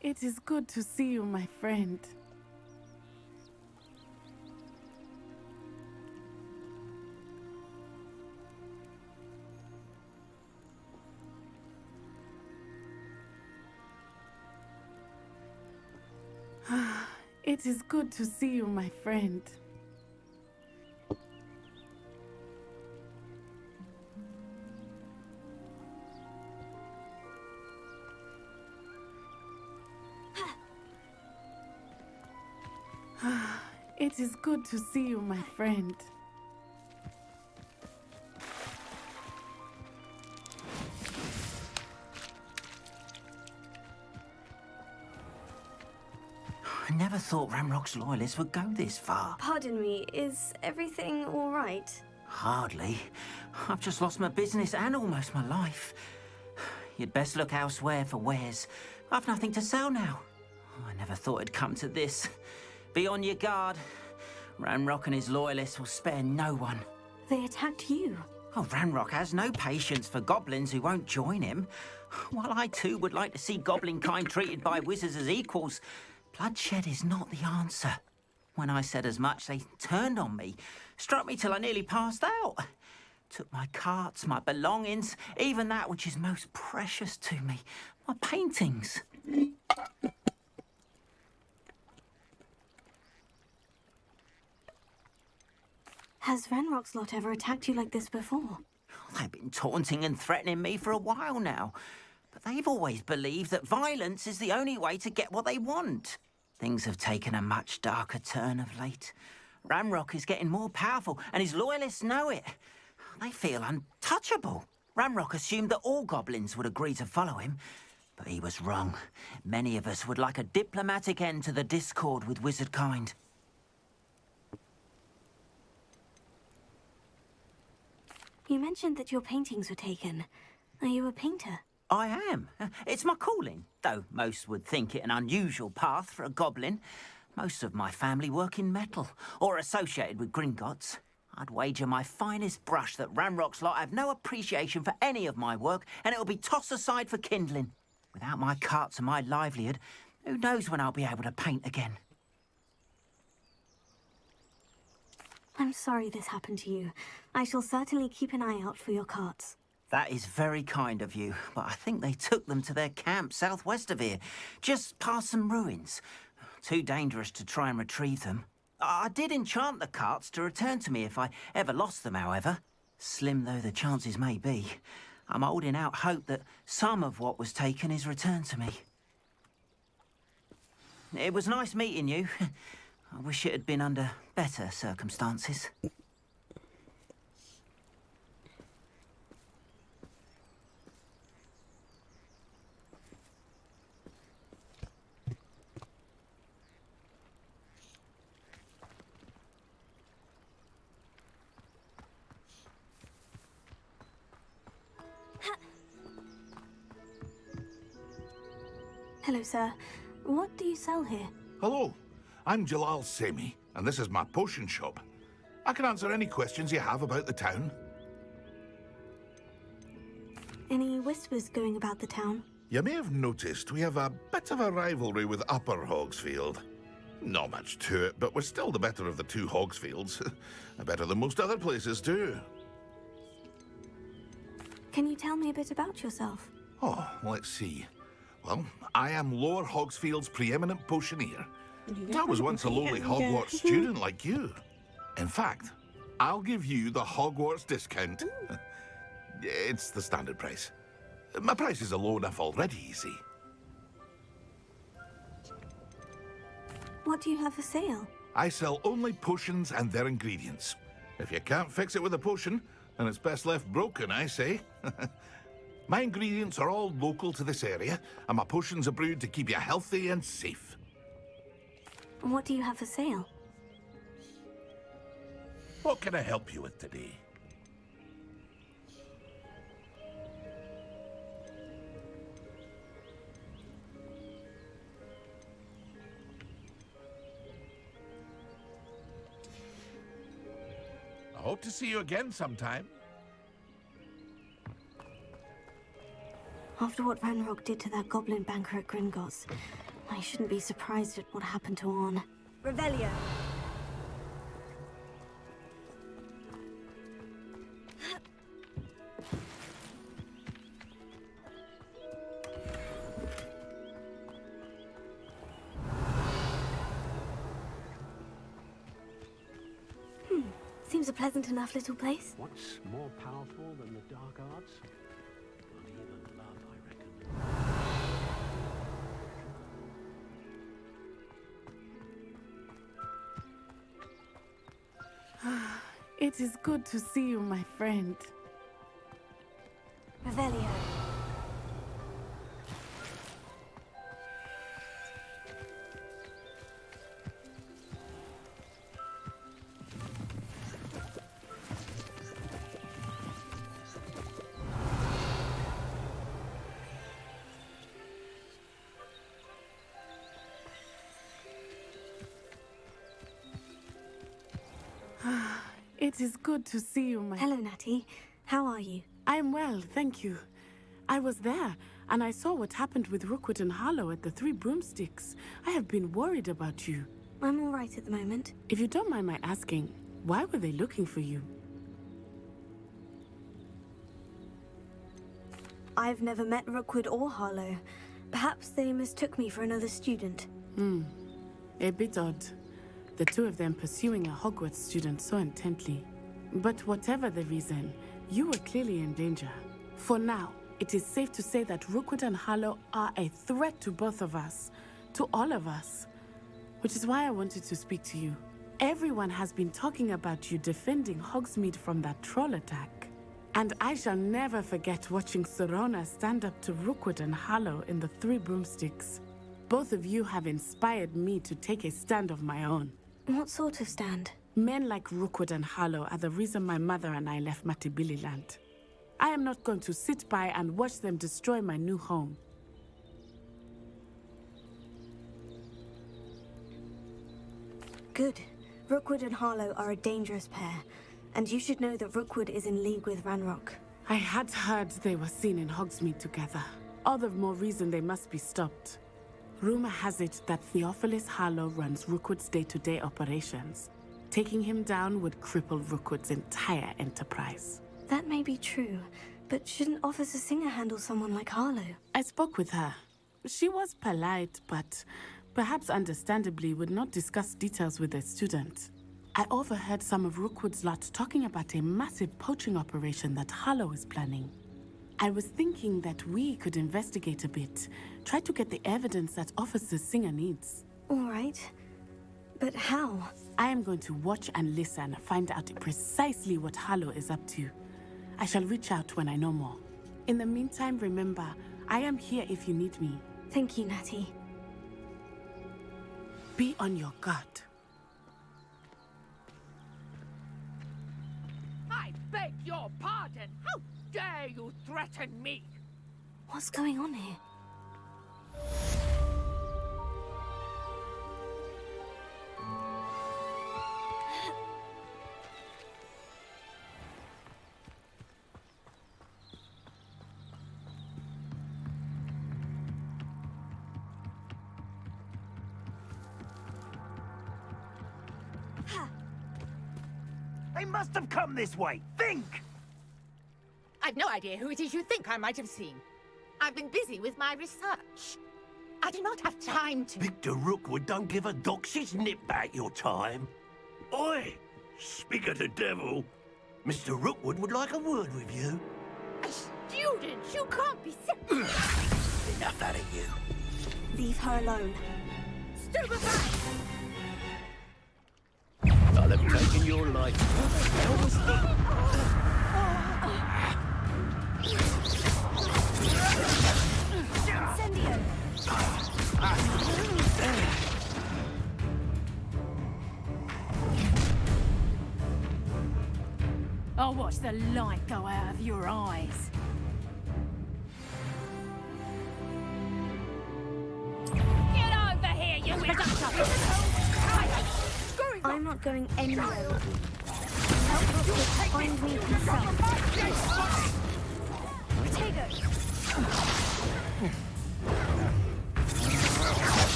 It is good to see you, my friend. It is good to see you, my friend. It is good to see you, my friend. I never thought Ramrock's loyalists would go this far. Pardon me, is everything all right? Hardly. I've just lost my business and almost my life. You'd best look elsewhere for wares. I've nothing to sell now. I never thought it'd come to this. Be on your guard. Ramrock and his loyalists will spare no one. They attacked you. Oh, Ramrock has no patience for goblins who won't join him. While I too would like to see goblin kind treated by wizards as equals, bloodshed is not the answer. When I said as much, they turned on me, struck me till I nearly passed out. Took my carts, my belongings, even that which is most precious to me, my paintings. Has Ranrock's lot ever attacked you like this before? They've been taunting and threatening me for a while now, but they've always believed that violence is the only way to get what they want. Things have taken a much darker turn of late. Ramrock is getting more powerful, and his loyalists know it. They feel untouchable. Ramrock assumed that all goblins would agree to follow him, but he was wrong. Many of us would like a diplomatic end to the discord with wizard kind. You mentioned that your paintings were taken. Are you a painter? I am. It's my calling, though most would think it an unusual path for a goblin. Most of my family work in metal, or associated with Gringotts. I'd wager my finest brush that Ramrock's lot have no appreciation for any of my work, and it'll be tossed aside for kindling. Without my carts and my livelihood, who knows when I'll be able to paint again. I'm sorry this happened to you. I shall certainly keep an eye out for your carts. That is very kind of you, but I think they took them to their camp southwest of here, just past some ruins. Too dangerous to try and retrieve them. I did enchant the carts to return to me if I ever lost them, however. Slim though the chances may be, I'm holding out hope that some of what was taken is returned to me. It was nice meeting you. I wish it had been under better circumstances. Hello, sir. What do you sell here? Hello, I'm Jalal Semi, and this is my potion shop. I can answer any questions you have about the town. Any whispers going about the town? You may have noticed we have a bit of a rivalry with Upper Hogsfield. Not much to it, but we're still the better of the two Hogsfields. Better than most other places, too. Can you tell me a bit about yourself? Oh, let's see. Well, I am Lower Hogsfield's preeminent potioneer. I was once a lowly Hogwarts student like you. In fact, I'll give you the Hogwarts discount. It's the standard price. My prices are low enough already, you see. What do you have for sale? I sell only potions and their ingredients. If you can't fix it with a potion, then it's best left broken, I say. My ingredients are all local to this area, and my potions are brewed to keep you healthy and safe. What do you have for sale? What can I help you with today? I hope to see you again sometime. After what Ranrock did to that goblin banker at Gringotts, I shouldn't be surprised at what happened to Arn. Revelio. Seems a pleasant enough little place. What's more powerful than the dark arts? Not even love, I reckon. It is good to see you, my friend. Revelio. It is good to see you, my... Hello, Natty. How are you? I am well, thank you. I was there, and I saw what happened with Rookwood and Harlow at the Three Broomsticks. I have been worried about you. I'm all right at the moment. If you don't mind my asking, why were they looking for you? I've never met Rookwood or Harlow. Perhaps they mistook me for another student. A bit odd. The two of them pursuing a Hogwarts student so intently. But whatever the reason, you were clearly in danger. For now, it is safe to say that Rookwood and Harlow are a threat to both of us. To all of us. Which is why I wanted to speak to you. Everyone has been talking about you defending Hogsmeade from that troll attack. And I shall never forget watching Serona stand up to Rookwood and Harlow in the Three Broomsticks. Both of you have inspired me to take a stand of my own. What sort of stand? Men like Rookwood and Harlow are the reason my mother and I left Matibililand. I am not going to sit by and watch them destroy my new home. Good. Rookwood and Harlow are a dangerous pair, and you should know that Rookwood is in league with Ranrock. I had heard they were seen in Hogsmeade together. All the more reason they must be stopped. Rumor has it that Theophilus Harlow runs Rookwood's day-to-day operations. Taking him down would cripple Rookwood's entire enterprise. That may be true, but shouldn't Officer Singer handle someone like Harlow? I spoke with her. She was polite, but perhaps understandably would not discuss details with a student. I overheard some of Rookwood's lot talking about a massive poaching operation that Harlow is planning. I was thinking that we could investigate a bit, try to get the evidence that Officer Singer needs. All right. But how? I am going to watch and listen, find out precisely what Harlow is up to. I shall reach out when I know more. In the meantime, remember, I am here if you need me. Thank you, Natty. Be on your guard. I beg your pardon. How dare you threaten me? What's going on here? They must have come this way. Think! I've no idea who it is you think I might have seen. I've been busy with my research. I do not have time to... Victor Rookwood don't give a doxy's nip back your time. Oi! Speak of the devil. Mr. Rookwood would like a word with you. A student? You can't be sick. Enough out of you. Leave her alone. Stupefy! I'll have taken your life. What the hell was that? Incendio! I'll watch the light go out of your eyes. Get over here, you reductor! I'm not going anywhere with you. Help Rookwood find me himself. Potato!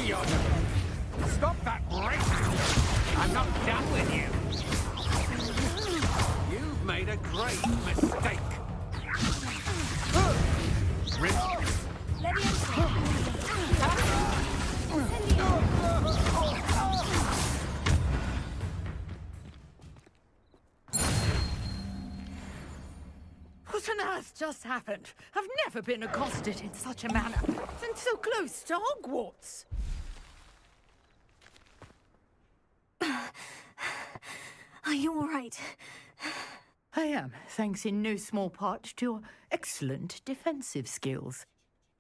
Stop that race! I'm not done with you. You've made a great mistake. What on earth just happened? I've never been accosted in such a manner, and so close to Hogwarts. Are you all right? I am, thanks in no small part to your excellent defensive skills.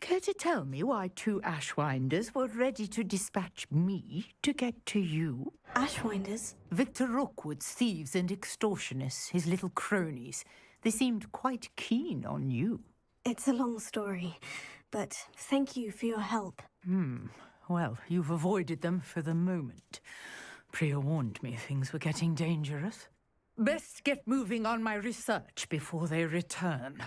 Care to tell me why 2 Ashwinders were ready to dispatch me to get to you? Ashwinders? Victor Rookwood's thieves and extortionists, his little cronies. They seemed quite keen on you. It's a long story, but thank you for your help. Well, you've avoided them for the moment. Priya warned me things were getting dangerous. Best get moving on my research before they return.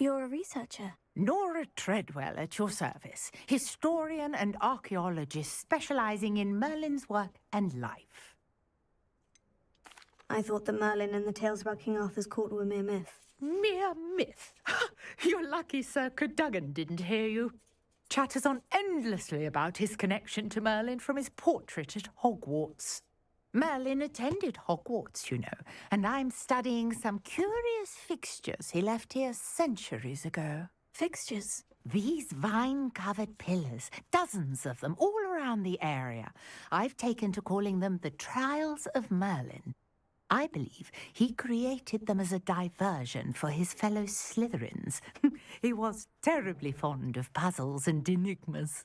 You're a researcher. Nora Treadwell at your service, historian and archaeologist specializing in Merlin's work and life. I thought that Merlin and the tales about King Arthur's court were mere myth. Mere myth? You're lucky Sir Cadogan didn't hear you. Chatters on endlessly about his connection to Merlin from his portrait at Hogwarts. Merlin attended Hogwarts, you know, and I'm studying some curious fixtures he left here centuries ago. Fixtures? These vine-covered pillars, dozens of them, all around the area. I've taken to calling them the Trials of Merlin. I believe he created them as a diversion for his fellow Slytherins. He was terribly fond of puzzles and enigmas.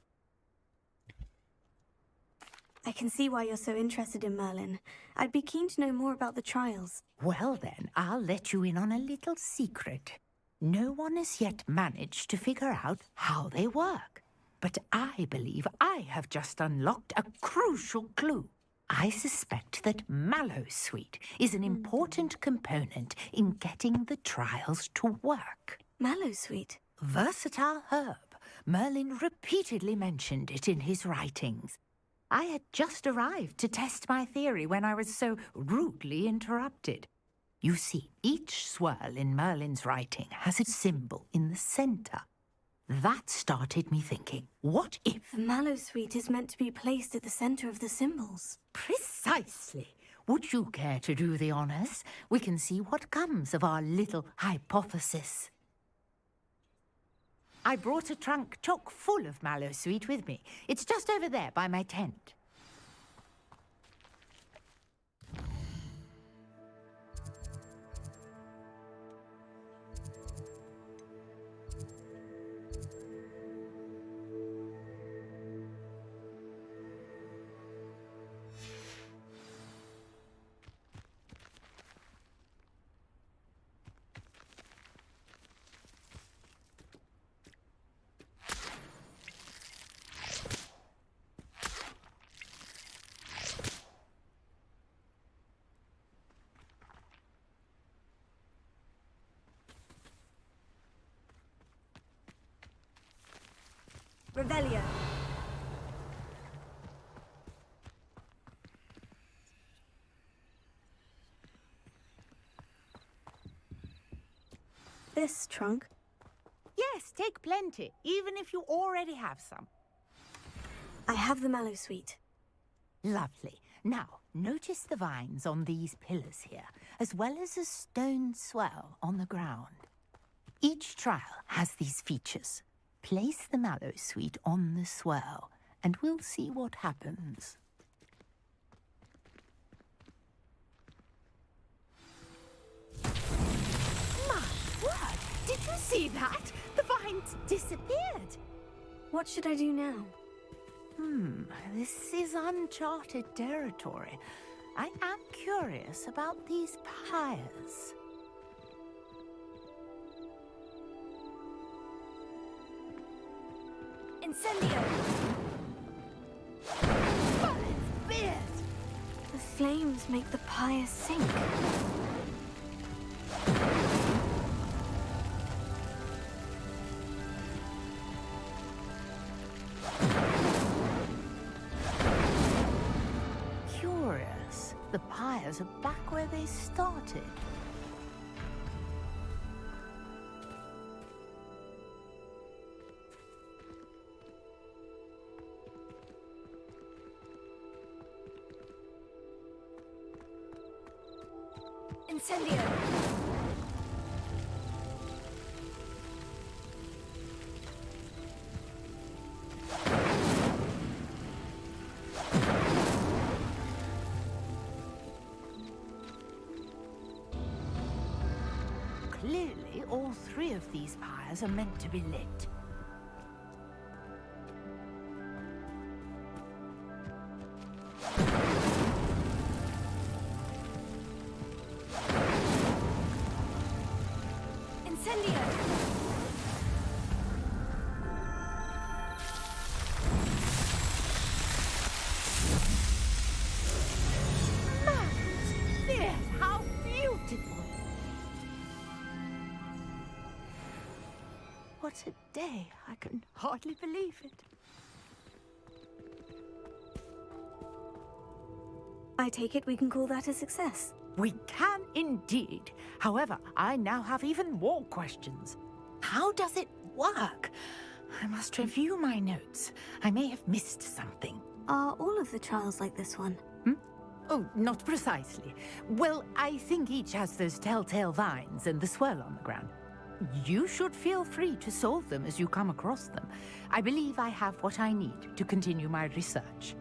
I can see why you're so interested in Merlin. I'd be keen to know more about the trials. Well then, I'll let you in on a little secret. No one has yet managed to figure out how they work. But I believe I have just unlocked a crucial clue. I suspect that Mallowsweet is an important component in getting the trials to work. Mallowsweet? Versatile herb. Merlin repeatedly mentioned it in his writings. I had just arrived to test my theory when I was so rudely interrupted. You see, each swirl in Merlin's writing has a symbol in the center. That started me thinking, what if... The Mallowsweet is meant to be placed at the center of the symbols. Precisely. Would you care to do the honors? We can see what comes of our little hypothesis. I brought a trunk chock full of Mallowsweet with me. It's just over there by my tent. Revelio. This trunk? Yes, take plenty, even if you already have some. I have the Mallowsweet. Lovely. Now, notice the vines on these pillars here, as well as a stone swell on the ground. Each trial has these features. Place the Mallowsweet on the swell, and we'll see what happens. My word! Did you see that? The vines disappeared. What should I do now? This is uncharted territory. I am curious about these pyres. Incendio! But it's fierce! The flames make the pyre sink. Curious. The pyres are back where they started. Incendio! Clearly, all three of these pyres are meant to be lit. Incendio! Yes, how beautiful! What a day! I can hardly believe it. I take it we can call that a success. We can indeed. However, I now have even more questions. How does it work? I must review my notes. I may have missed something. Are all of the trials like this one? Oh, not precisely. Well, I think each has those telltale vines and the swirl on the ground. You should feel free to solve them as you come across them. I believe I have what I need to continue my research.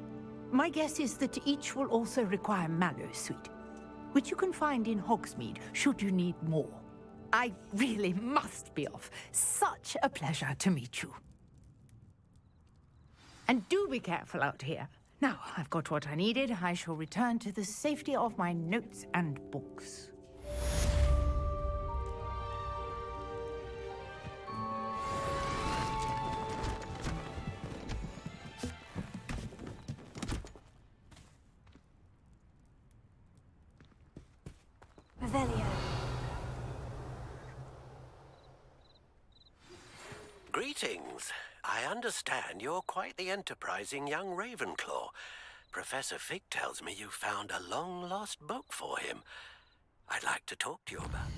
My guess is that each will also require mallow sweet, which you can find in Hogsmeade should you need more. I really must be off. Such a pleasure to meet you. And do be careful out here. Now, I've got what I needed. I shall return to the safety of my notes and books. Revelio. Greetings. I understand you're quite the enterprising young Ravenclaw. Professor Fig tells me you found a long-lost book for him. I'd like to talk to you about.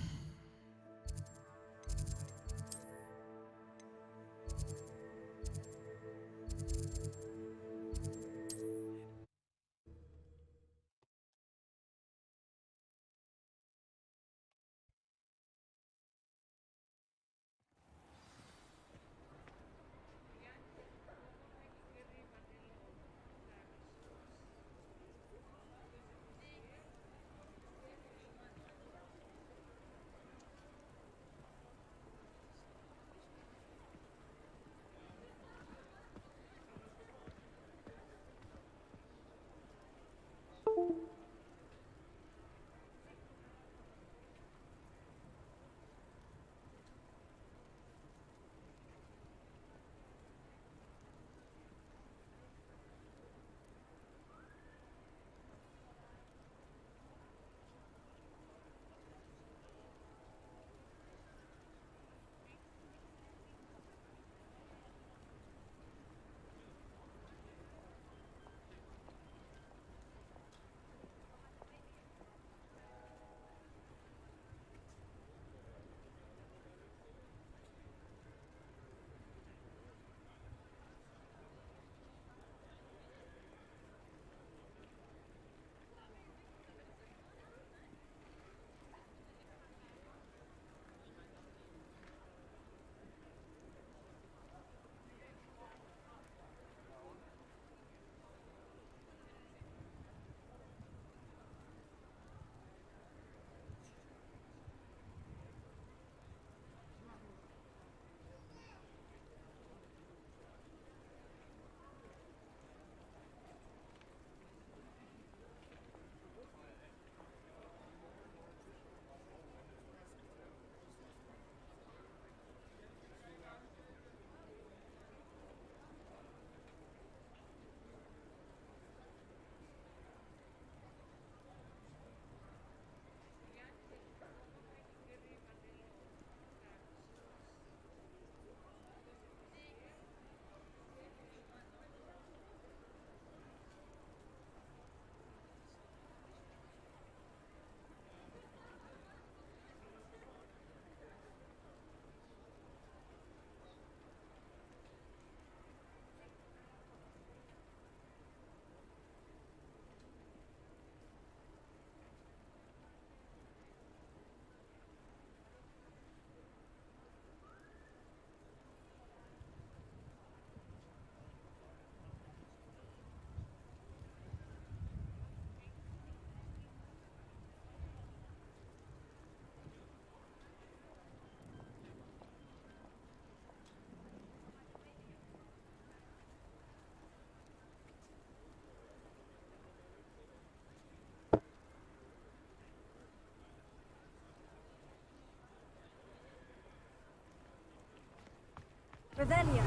Revelio.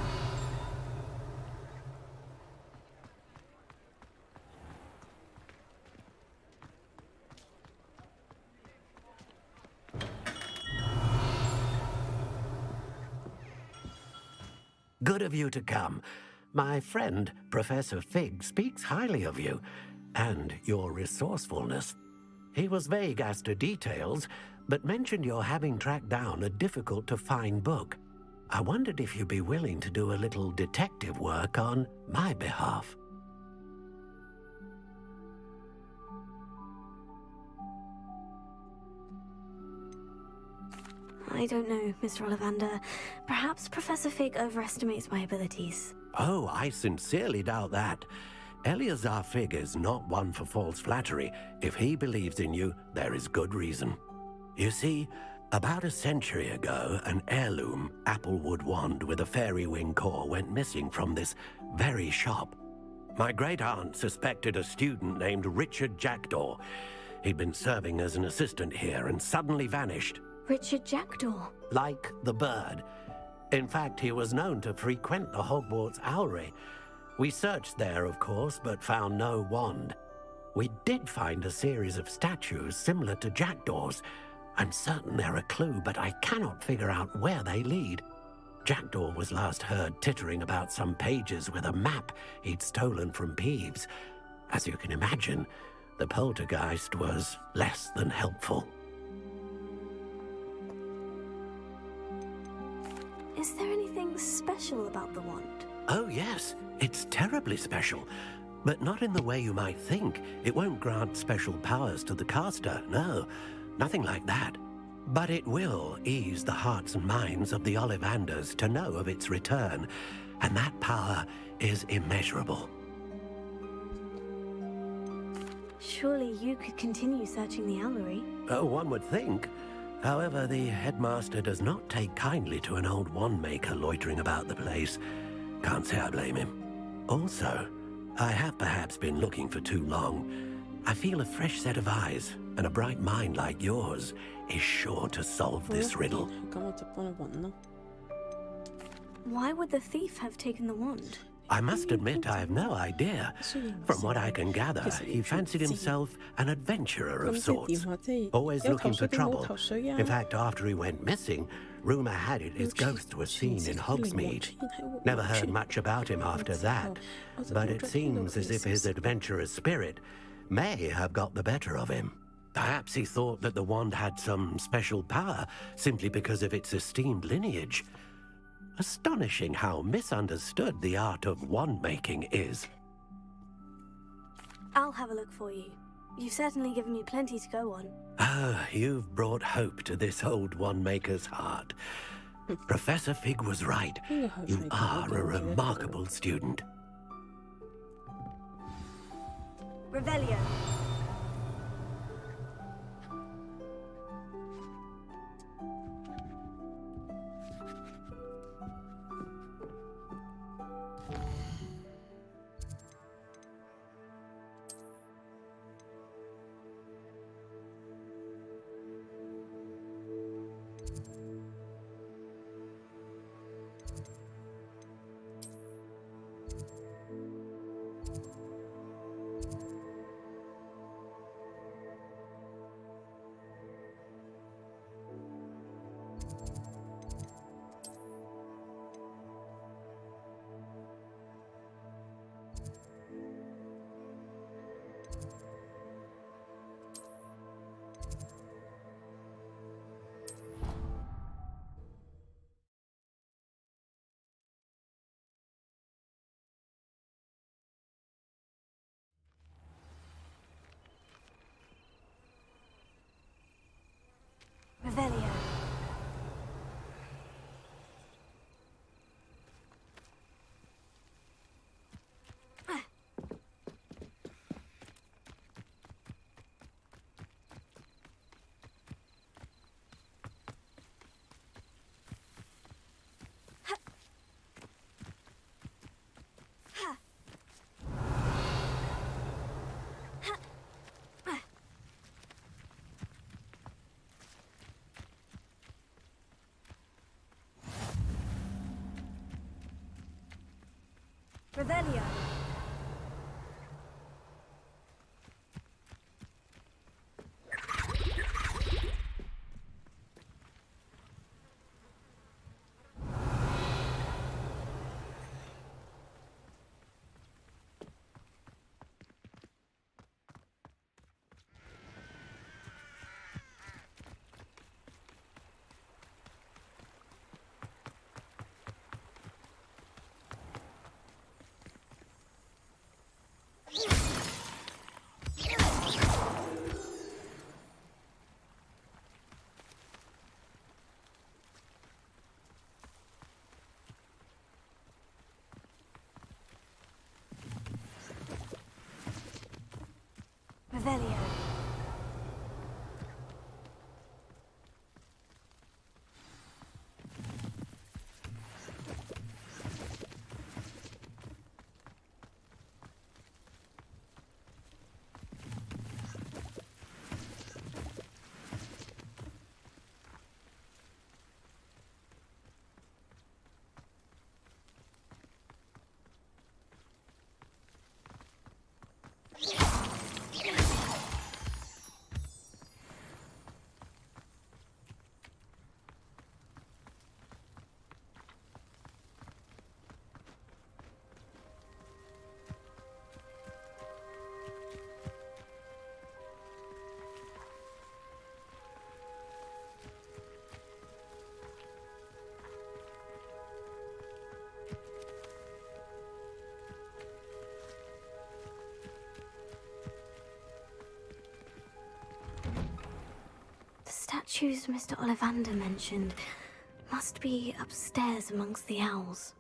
Good of you to come. My friend, Professor Fig, speaks highly of you and your resourcefulness. He was vague as to details, but mentioned your having tracked down a difficult-to-find book. I wondered if you'd be willing to do a little detective work on my behalf. I don't know, Mr. Ollivander. Perhaps Professor Fig overestimates my abilities. Oh, I sincerely doubt that. Eleazar Fig is not one for false flattery. If he believes in you, there is good reason. You see, about a century ago, an heirloom applewood wand with a fairy wing core went missing from this very shop. My great-aunt suspected a student named Richard Jackdaw. He'd been serving as an assistant here and suddenly vanished. Richard Jackdaw. Like the bird. In fact, he was known to frequent the Hogwarts Owlery. We searched there, of course, but found no wand. We did find a series of statues similar to Jackdaw's. I'm certain they're a clue, but I cannot figure out where they lead. Jackdaw was last heard tittering about some pages with a map he'd stolen from Peeves. As you can imagine, the poltergeist was less than helpful. Is there anything special about the wand? Oh, yes. It's terribly special. But not in the way you might think. It won't grant special powers to the caster, no. Nothing like that. But it will ease the hearts and minds of the Ollivanders to know of its return. And that power is immeasurable. Surely you could continue searching the Owlery. Oh, one would think. However, the headmaster does not take kindly to an old wand-maker loitering about the place. Can't say I blame him. Also, I have perhaps been looking for too long. I feel a fresh set of eyes, and a bright mind like yours is sure to solve this riddle. Why would the thief have taken the wand? I must admit I have no idea. From what I can gather, he fancied himself an adventurer of sorts, always looking for trouble. In fact, after he went missing, rumor had it his ghost was seen in Hogsmeade. Never heard much about him after that, but it seems as if his adventurous spirit may have got the better of him. Perhaps he thought that the wand had some special power simply because of its esteemed lineage. Astonishing how misunderstood the art of wand-making is. I'll have a look for you. You've certainly given me plenty to go on. Ah, you've brought hope to this old wand-maker's heart. Professor Fig was right. You are a remarkable student. Revelio. Revelio. Revelio. Statues Mr. Ollivander mentioned must be upstairs amongst the owls.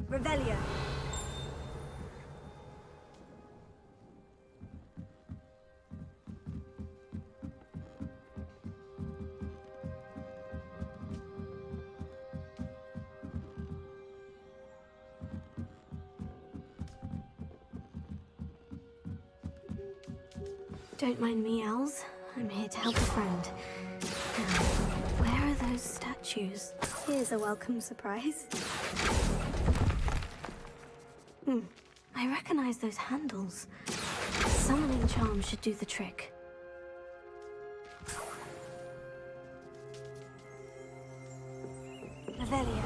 Revelio. Don't mind me, owls. I'm here to help a friend. Now, where are those statues? Here's a welcome surprise. I recognize those handles. Summoning charm should do the trick. Revelio.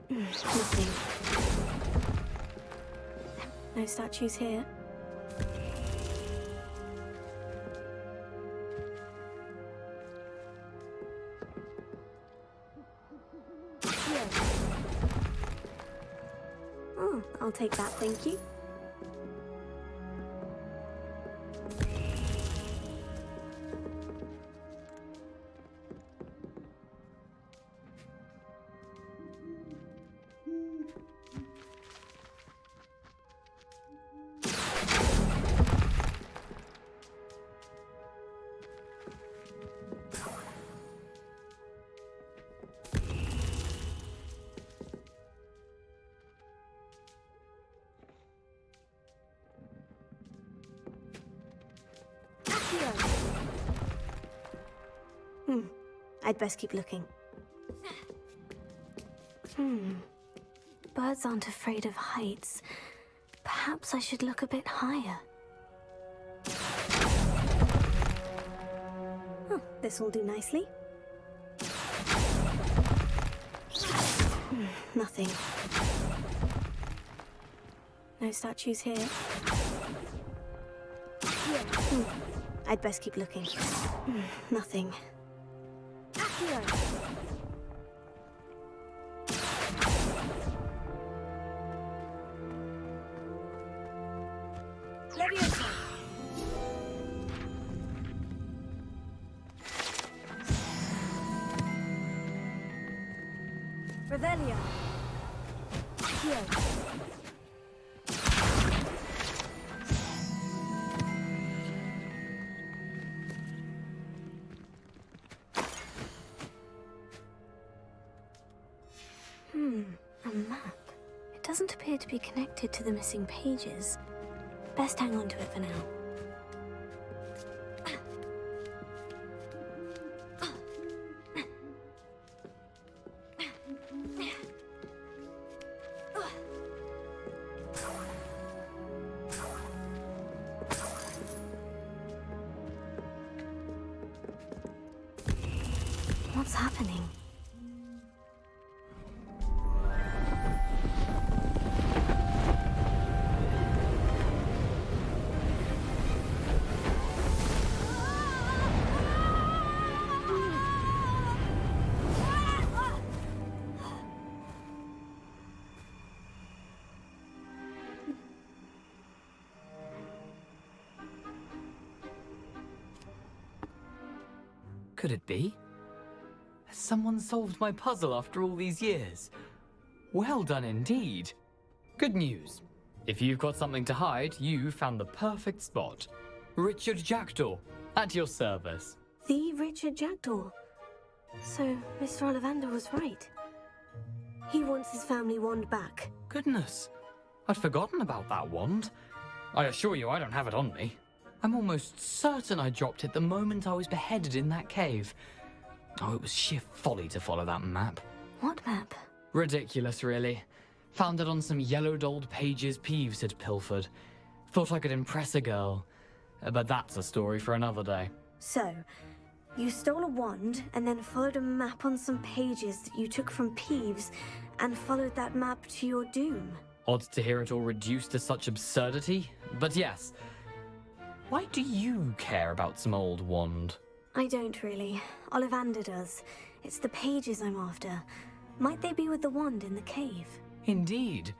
Missing. No statues here. Here. Oh, I'll take that, thank you. I'd best keep looking. Birds aren't afraid of heights, Perhaps I should look a bit higher. Oh, this will do nicely. Nothing. No statues here. I'd best keep looking. Nothing. Accio! Leviosa! Revelio! Accio! A map. It doesn't appear to be connected to the missing pages. Best hang on to it for now. What's happening? Could it be? Has someone solved my puzzle after all these years? Well done indeed. Good news. If you've got something to hide, you found the perfect spot. Richard Jackdaw, at your service. The Richard Jackdaw. So, Mr. Ollivander was right. He wants his family wand back. Goodness, I'd forgotten about that wand. I assure you I don't have it on me. I'm almost certain I dropped it the moment I was beheaded in that cave. Oh, it was sheer folly to follow that map. What map? Ridiculous, really. Found it on some yellowed old pages Peeves had pilfered. Thought I could impress a girl. But that's a story for another day. So, you stole a wand and then followed a map on some pages that you took from Peeves and followed that map to your doom. Odd to hear it all reduced to such absurdity, but yes. Why do you care about some old wand? I don't really. Ollivander does. It's the pages I'm after. Might they be with the wand in the cave? Indeed.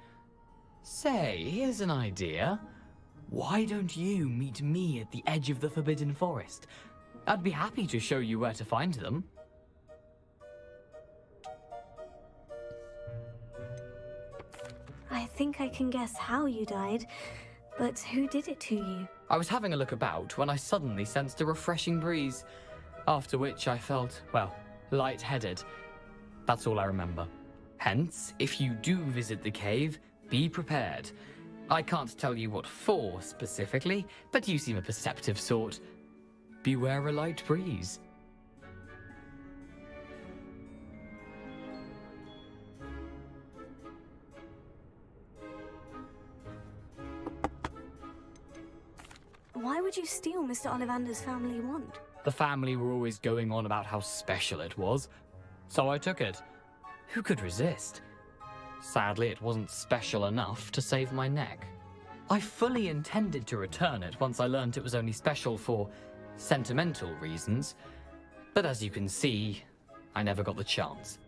Say, here's an idea. Why don't you meet me at the edge of the Forbidden Forest? I'd be happy to show you where to find them. I think I can guess how you died, but who did it to you? I was having a look about when I suddenly sensed a refreshing breeze, after which I felt, well, lightheaded. That's all I remember. Hence, if you do visit the cave, be prepared. I can't tell you what for specifically, but you seem a perceptive sort. Beware a light breeze. Why would you steal Mr. Ollivander's family wand? The family were always going on about how special it was, so I took it. Who could resist? Sadly, it wasn't special enough to save my neck. I fully intended to return it once I learned it was only special for sentimental reasons, but as you can see, I never got the chance.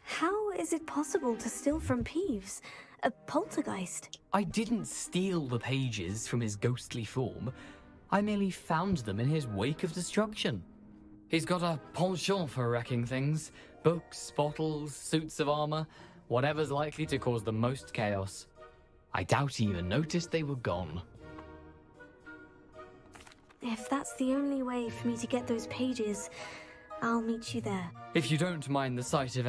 How is it possible to steal from Peeves? A poltergeist? I didn't steal the pages from his ghostly form. I merely found them in his wake of destruction. He's got a penchant for wrecking things. Books, bottles, suits of armor, whatever's likely to cause the most chaos. I doubt he even noticed they were gone. If that's the only way for me to get those pages, I'll meet you there. If you don't mind the sight of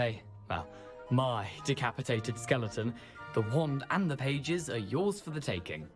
my decapitated skeleton, the wand and the pages are yours for the taking.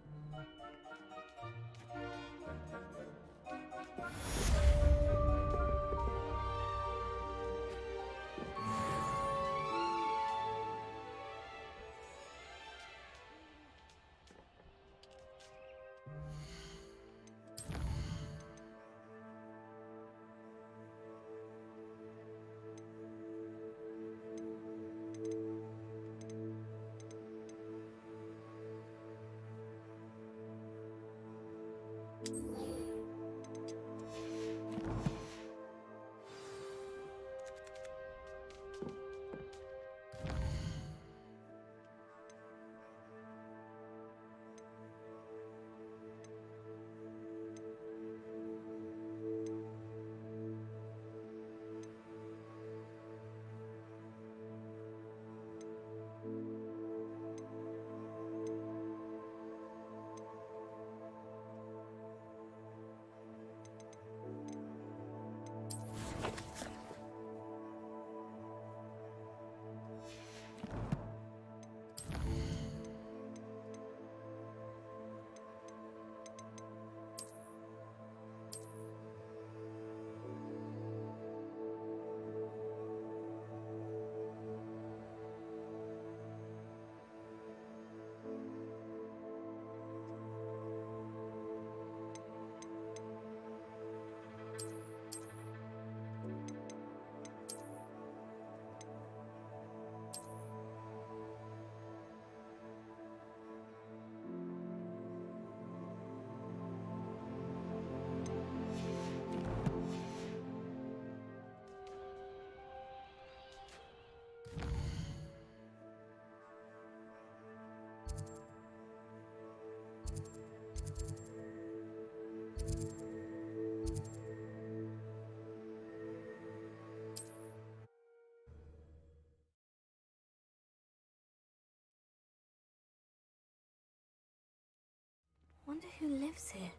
Wonder who lives here.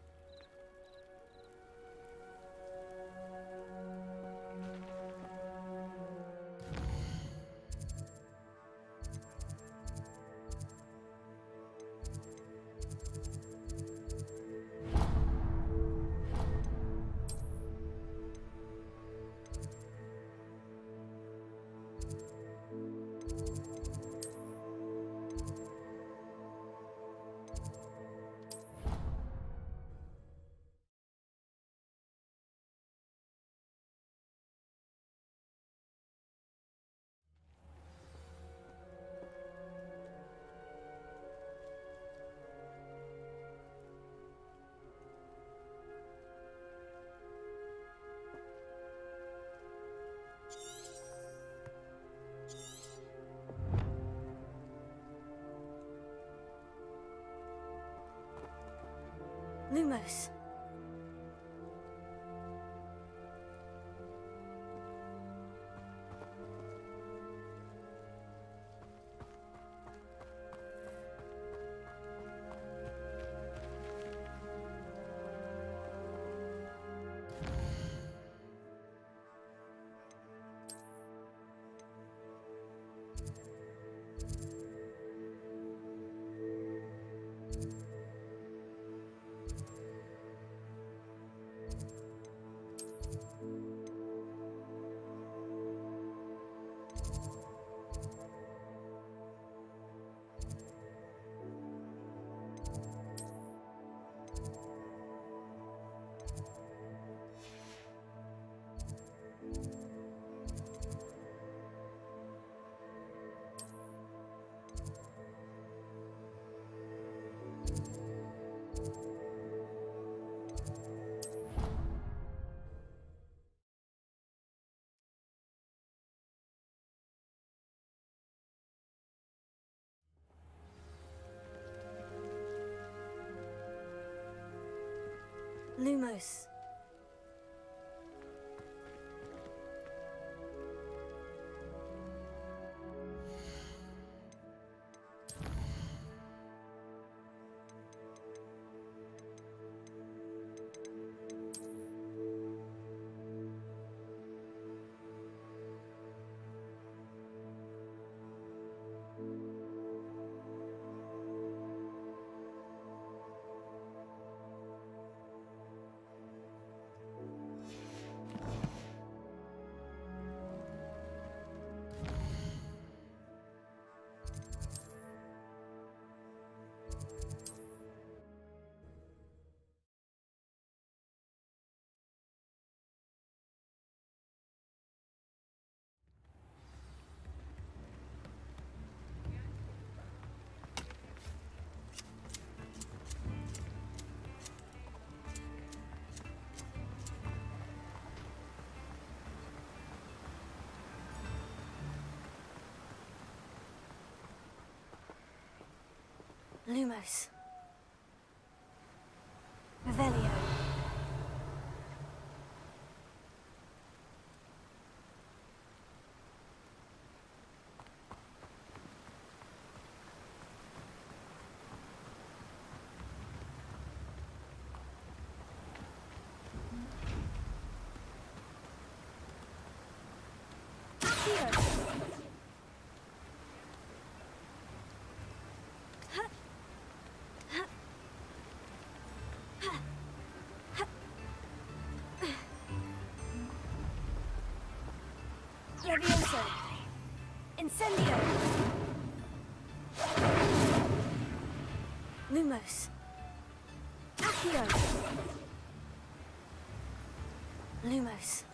Lumos. Lumos. Lumos. Revelio. Levioso. Incendio. Lumos. Accio. Lumos.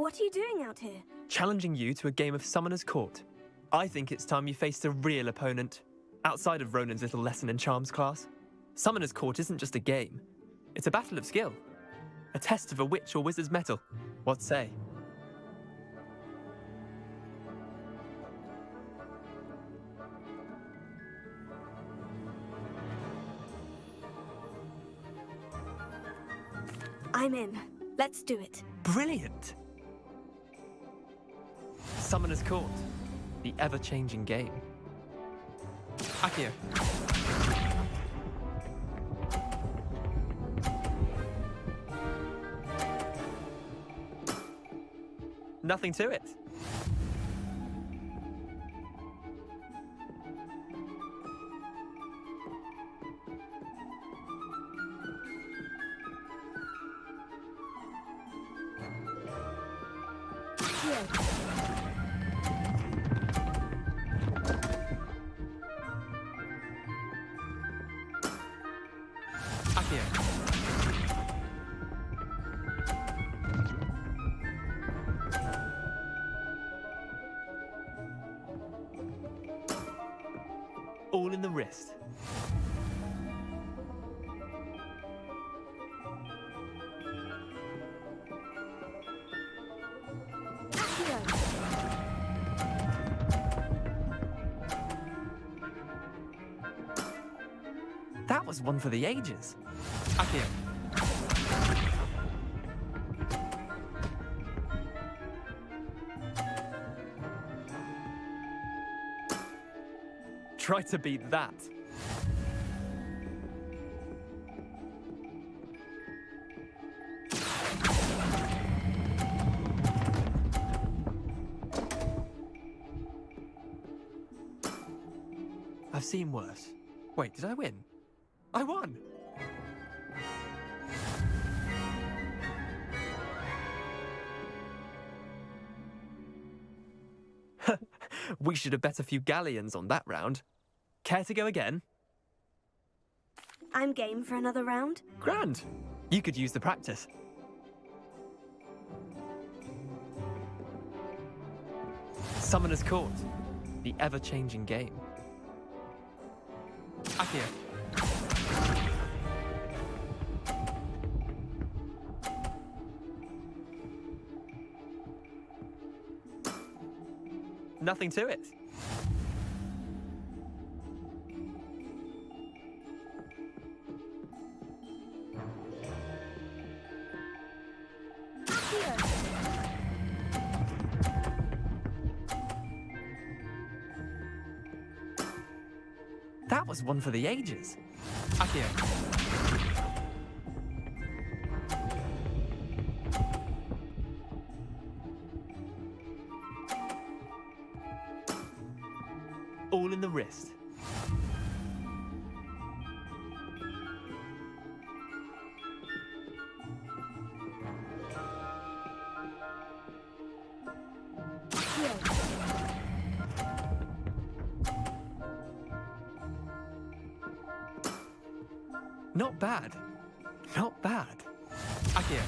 What are you doing out here? Challenging you to a game of Summoner's Court. I think it's time you faced a real opponent, outside of Ronan's little lesson in charms class. Summoner's Court isn't just a game. It's a battle of skill. A test of a witch or wizard's mettle. What say? I'm in. Let's do it. Brilliant! Summoner's Court. The ever-changing game. Akio. Nothing to it. Akio. All in the wrist. That was one for the ages. Akio. Try to beat that. I've seen worse. Wait, did I win? I won! We should have bet a few galleons on that round. Care to go again? I'm game for another round. Grand! You could use the practice. Summoner's Court. The ever-changing game. Akio. Nothing to it. That was one for the ages. Akio. All in the wrist. Not bad. Not bad. Akio.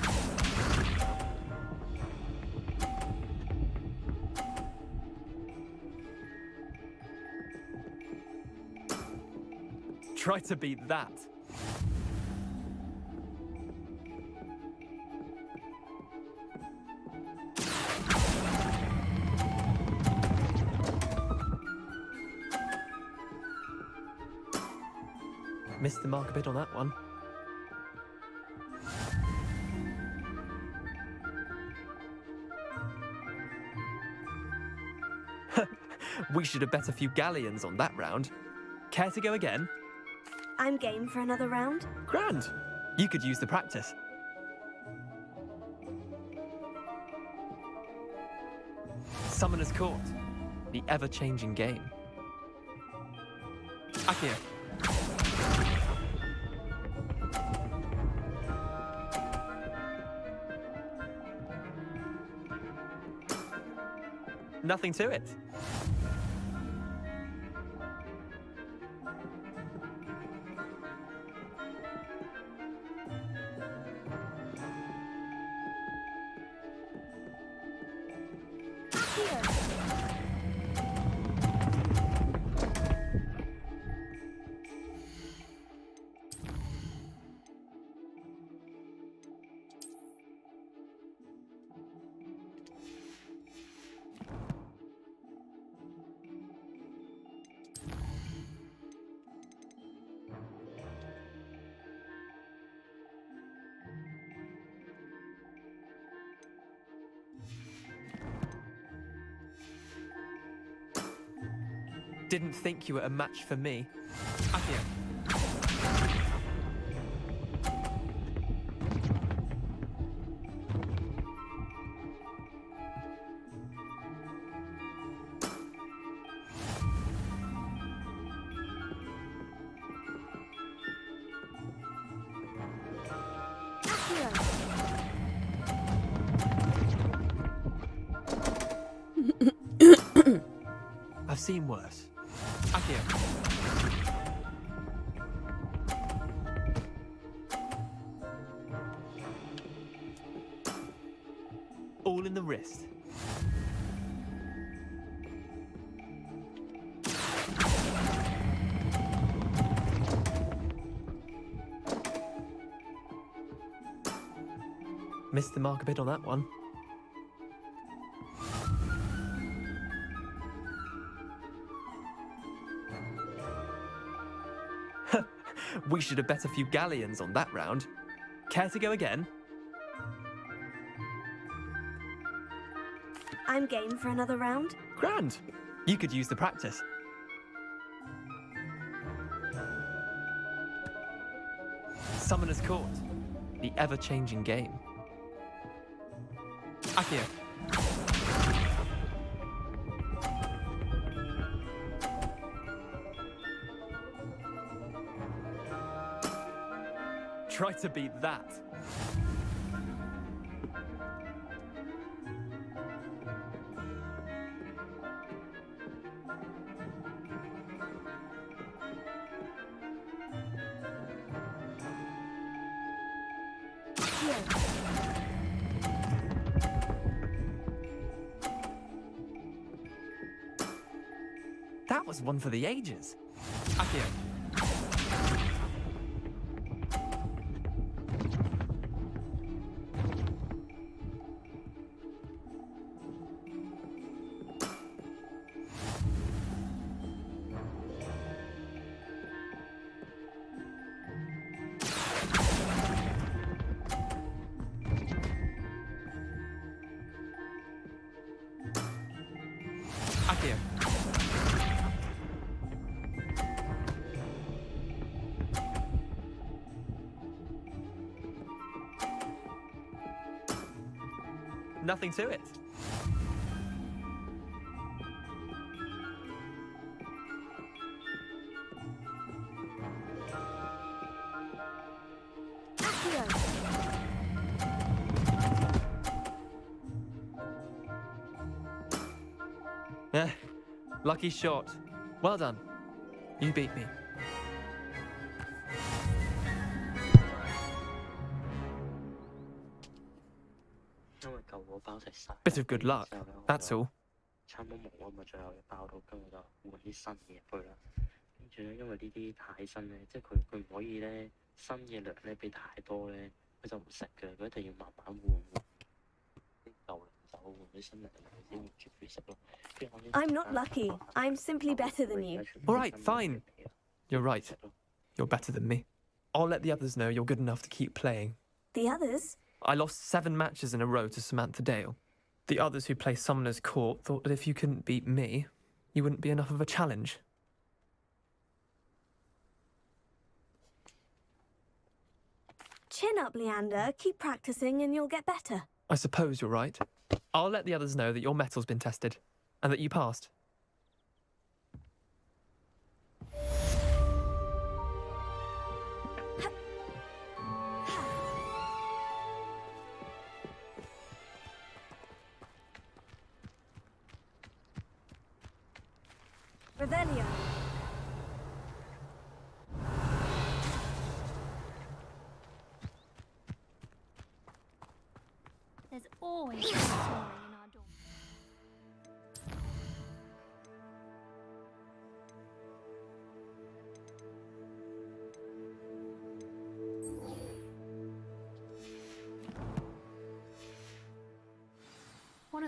Try to beat that. Missed the mark a bit on that one. We should have bet a few galleons on that round. Care to go again? I'm game for another round. Grand! You could use the practice. Summoner's Court. The ever-changing game. Akio. Nothing to it. Didn't think you were a match for me. Akio. I've seen worse. Akio. All in the wrist. Missed the mark a bit on that one. We should have bet a few galleons on that round. Care to go again? I'm game for another round. Grand. You could use the practice. Summoner's Court. The ever-changing game. Akio. Try to beat that. That was one for the ages. Akio. Akio. Nothing to it. Lucky shot. Well done. You beat me. Bit of good luck, that's all. 差唔多冇啊嘛，最後爆到，跟住就換啲新嘢入去啦。跟住咧，因為呢啲太新咧，即係佢唔可以咧新嘅糧咧俾太多咧，佢就唔食嘅，佢一定要慢慢換。啲舊糧就換啲新糧嚟先接住食咯。I'm not lucky. I'm simply better than you. All right, fine. You're right. You're better than me. I'll let the others know you're good enough to keep playing. The others? I lost 7 matches in a row to Samantha Dale. The others who play Summoner's Court thought that if you couldn't beat me, you wouldn't be enough of a challenge. Chin up, Leander. Keep practicing and you'll get better. I suppose you're right. I'll let the others know that your metal's been tested, and that you passed. Revelio. There's always a story in our dorm.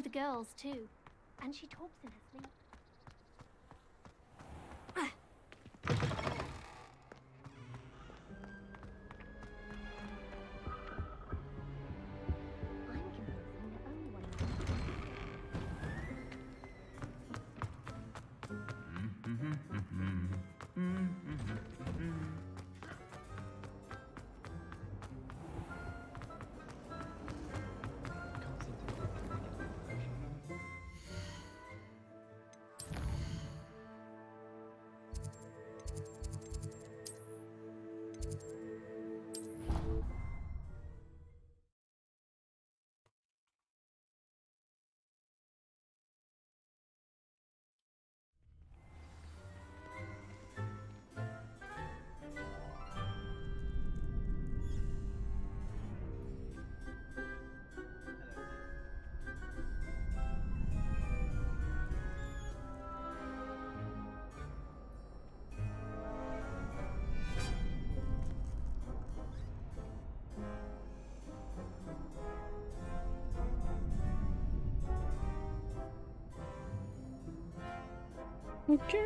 of the girls, too. And she talks in her sleep. I'm convinced I'm the only one Okay.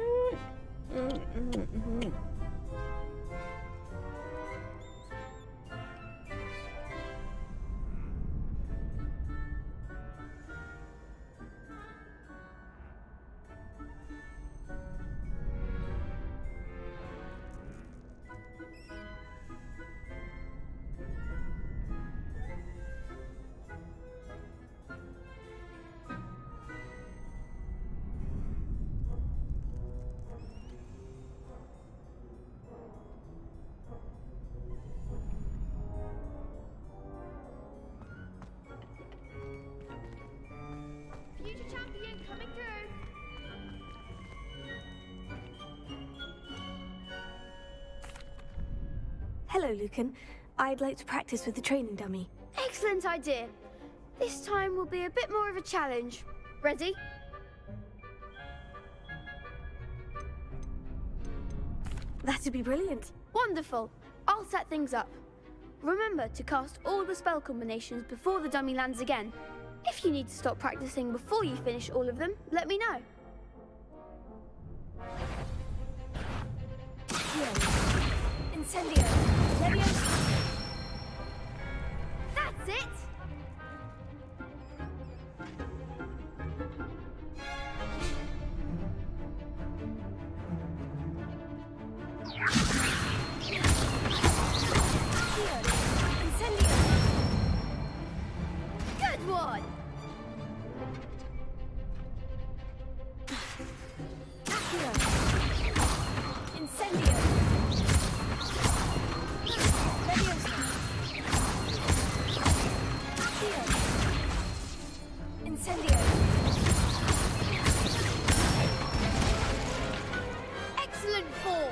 Future champion coming through! Hello, Lucan. I'd like to practice with the training dummy. Excellent idea. This time will be a bit more of a challenge. Ready? That'd be brilliant. Wonderful. I'll set things up. Remember to cast all the spell combinations before the dummy lands again. If you need to stop practicing before you finish all of them, let me know. Incendio. Leviosa. That's it! Incendio. Good one! Accio. Incendio. Leviosa. Accio. Incendio. Excellent fall!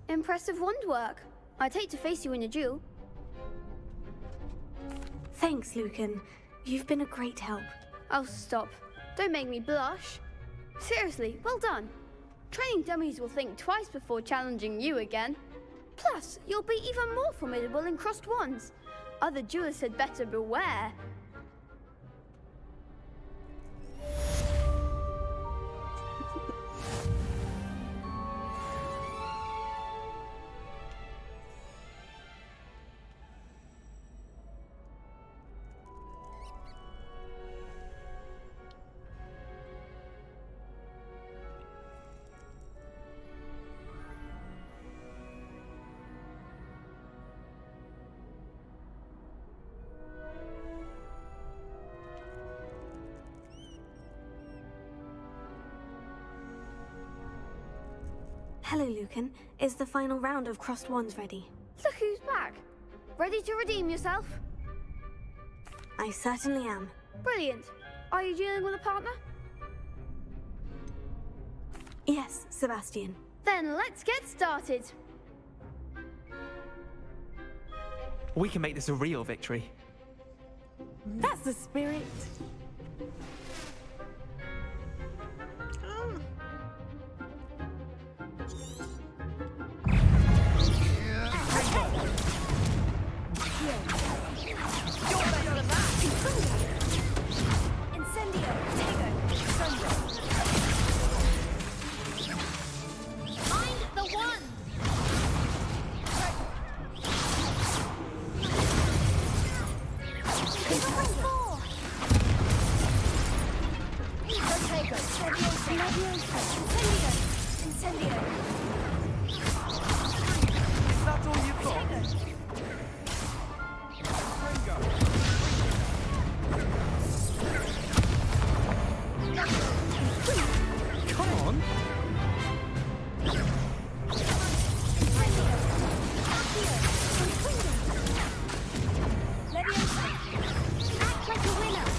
Impressive wand work. I'd hate to face you in a duel. Thanks, Lucan. You've been a great help. Oh, stop. Don't make me blush. Seriously, well done. Training dummies will think twice before challenging you again. Plus, you'll be even more formidable in crossed wands. Other duelists had better beware. Hello, Lucan. Is the final round of crossed wands ready? Look who's back. Ready to redeem yourself? I certainly am. Brilliant. Are you dealing with a partner? Yes, Sebastian. Then let's get started. We can make this a real victory. That's the spirit. More! Protego! Leviosa! Incendio! Is that all you've got? Come on! Leviosa! Act like a winner!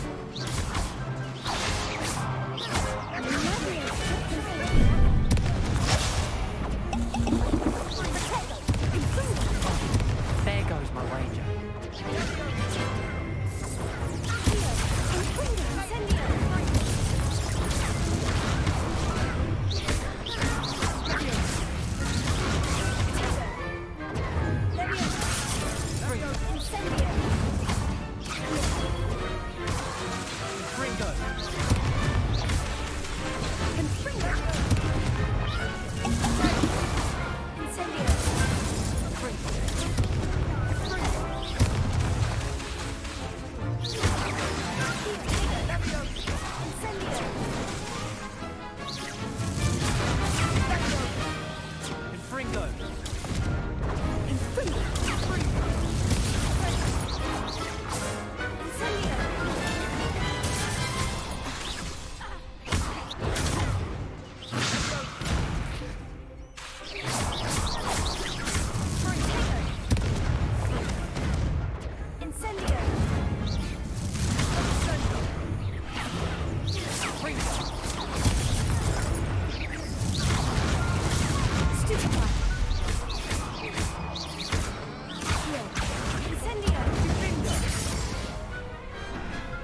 There goes my wager.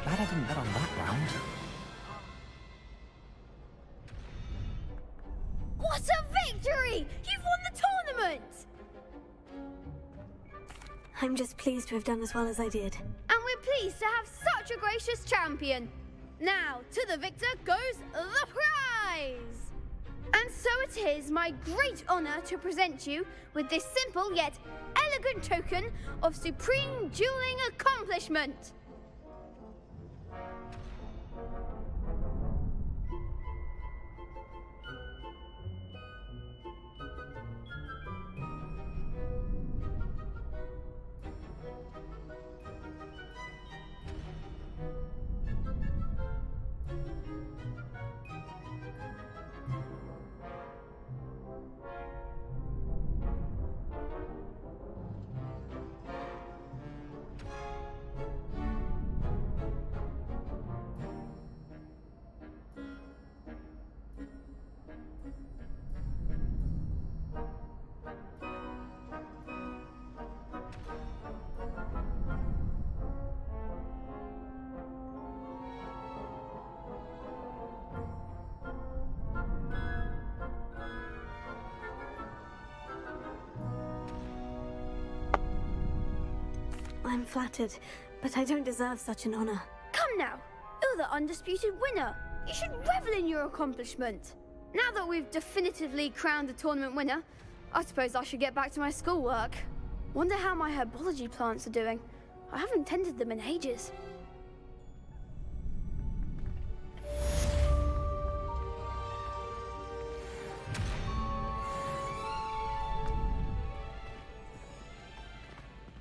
Glad I didn't bet on that round. What a victory! You've won the tournament! I'm just pleased to have done as well as I did. And we're pleased to have such a gracious champion. Now, to the victor goes the prize! And so it is my great honour to present you with this simple yet elegant token of supreme dueling accomplishment. I'm flattered, but I don't deserve such an honor. Come now, you're the undisputed winner. You should revel in your accomplishment. Now that we've definitively crowned the tournament winner, I suppose I should get back to my schoolwork. Wonder how my herbology plants are doing. I haven't tended them in ages.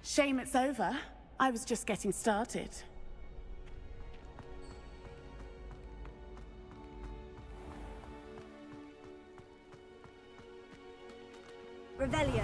Shame it's over. I was just getting started. Revelio.